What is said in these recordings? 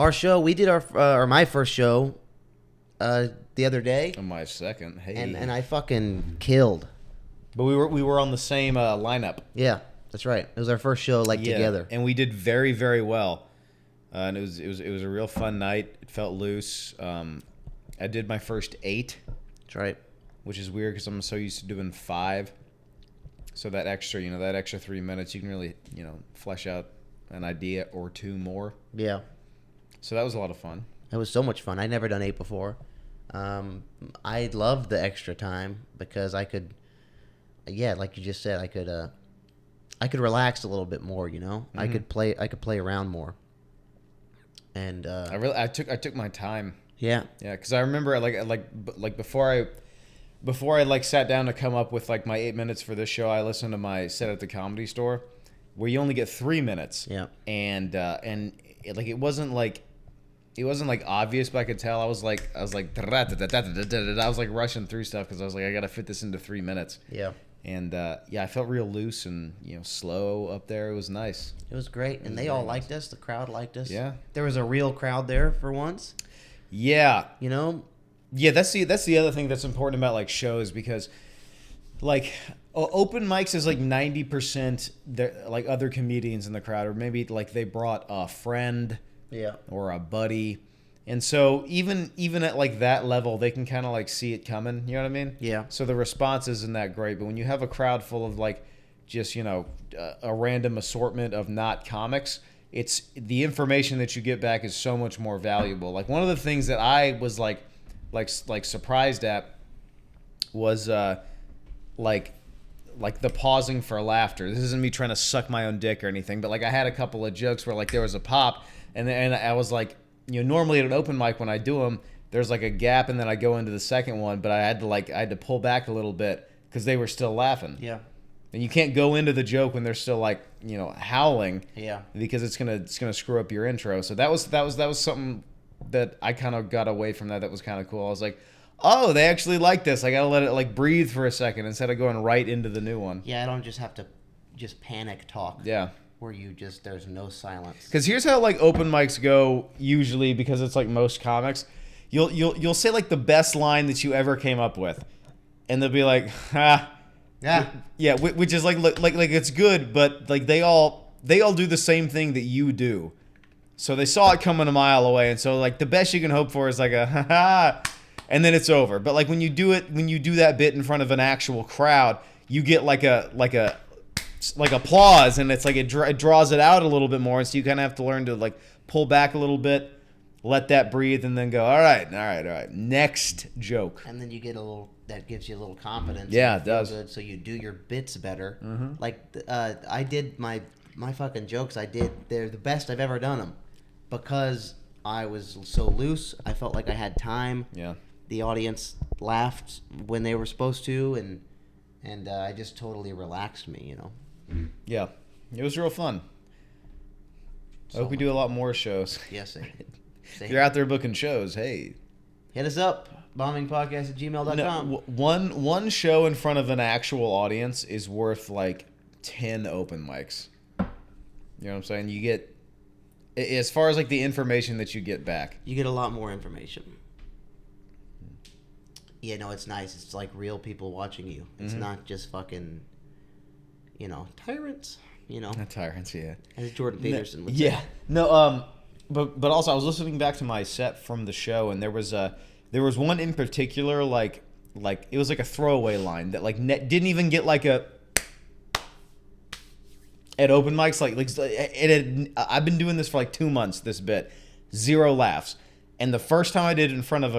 Our show, we did or my first show the other day, On my second, hey. and I fucking killed. But we were on the same lineup. Yeah, that's right. It was our first show together. And we did very, very well. And it was a real fun night. It felt loose. I did my first 8. That's right. Which is weird because I'm so used to doing 5. So that extra 3 minutes, you can really, flesh out an idea or 2 more. Yeah. So that was a lot of fun. It was so much fun. I'd never done 8 before. I loved the extra time because I could, like you just said, I could relax a little bit more. Mm-hmm. I could play around more. And I took my time. Yeah. Yeah, because I remember like before I sat down to come up with like my 8 minutes for this show, I listened to my set at the Comedy Store, where you only get 3 minutes. Yeah. And it wasn't like obvious, but I could tell. I was like rushing through stuff because I was like, I gotta fit this into 3 minutes. Yeah. And I felt real loose and slow up there. It was nice. It was great, and they all liked us. The crowd liked us. Yeah. There was a real crowd there for once. Yeah. Yeah, that's the other thing that's important about like shows, because like open mics is like 90% like other comedians in the crowd, or maybe like they brought a friend or a buddy, and so even at like that level they can kind of like see it coming, you know what I mean? Yeah. So the response isn't that great, but when you have a crowd full of like just a random assortment of not comics, it's the information that you get back is so much more valuable. Like one of the things that I was like surprised at was like the pausing for laughter. This isn't me trying to suck my own dick or anything, but like I had a couple of jokes where like there was a pop, and I was like, normally at an open mic when I do them, there's like a gap and then I go into the second one, but I had to pull back a little bit because they were still laughing. Yeah. And you can't go into the joke when they're still like howling. Yeah. Because it's gonna screw up your intro. So that was something that I kind of got away from. That was kind of cool. I was like, oh, they actually like this. I gotta let it like breathe for a second instead of going right into the new one. Yeah, I don't just have to panic talk. Yeah. Where there's no silence. Because here's how like open mics go usually, because it's like most comics. You'll say like the best line that you ever came up with, and they'll be like, ha. Yeah, which is like it's good, but like they all do the same thing that you do. So they saw it coming a mile away, and so like the best you can hope for is like a ha ha, and then it's over. But like when you do that bit in front of an actual crowd, you get like applause, and it's like it draws it out a little bit more, and so you kind of have to learn to like pull back a little bit, let that breathe, and then go, all right, next joke. And then you get that gives you a little confidence. Yeah, it does. Good, so you do your bits better. Mm-hmm. Like I did my fucking jokes. They're the best I've ever done them, because I was so loose. I felt like I had time. Yeah. The audience laughed when they were supposed to, and I just totally relaxed me. Yeah, it was real fun. I hope we do a lot more shows. Yes, if you're out there booking shows, hey, hit us up. bombingpodcast@gmail.com. No, one show in front of an actual audience is worth like 10 open mics. You know what I'm saying? You get, as far as like the information that you get back, you get a lot more information. Yeah, no, it's nice. It's like real people watching you. It's not just fucking, tyrants. Not tyrants, yeah. As Jordan Peterson would say. Yeah. No, but also I was listening back to my set from the show, and there was one in particular, like it was like a throwaway line that like didn't even get like a at open mics, I've been doing this for like 2 months, this bit, 0 laughs. And the first time I did it in front of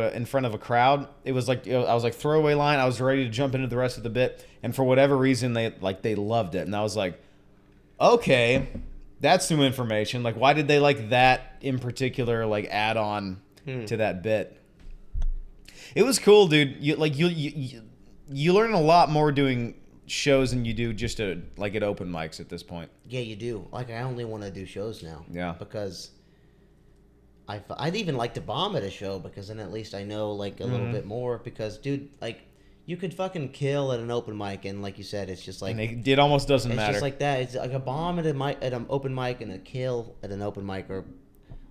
a crowd, it was like I was like throwaway line. I was ready to jump into the rest of the bit, and for whatever reason they loved it, and I was like, okay, that's new information. Like, why did they like that in particular? Like, add on to that bit. It was cool, dude. You learn a lot more doing shows than you do just at open mics at this point. Yeah, you do. Like, I only want to do shows now. Yeah. Because I'd even like to bomb at a show, because then at least I know like a little bit more. Because, dude, like, you could fucking kill at an open mic, and like you said, it's just like it almost doesn't matter. It's just like that. It's like a bomb at an open mic and a kill at an open mic are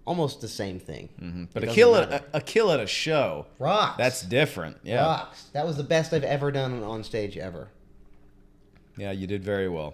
almost the same thing. But It a doesn't kill matter. at a kill at a show, Rocks. that's different. Yeah, Rocks. That was the best I've ever done on stage ever. yeah, you did very well.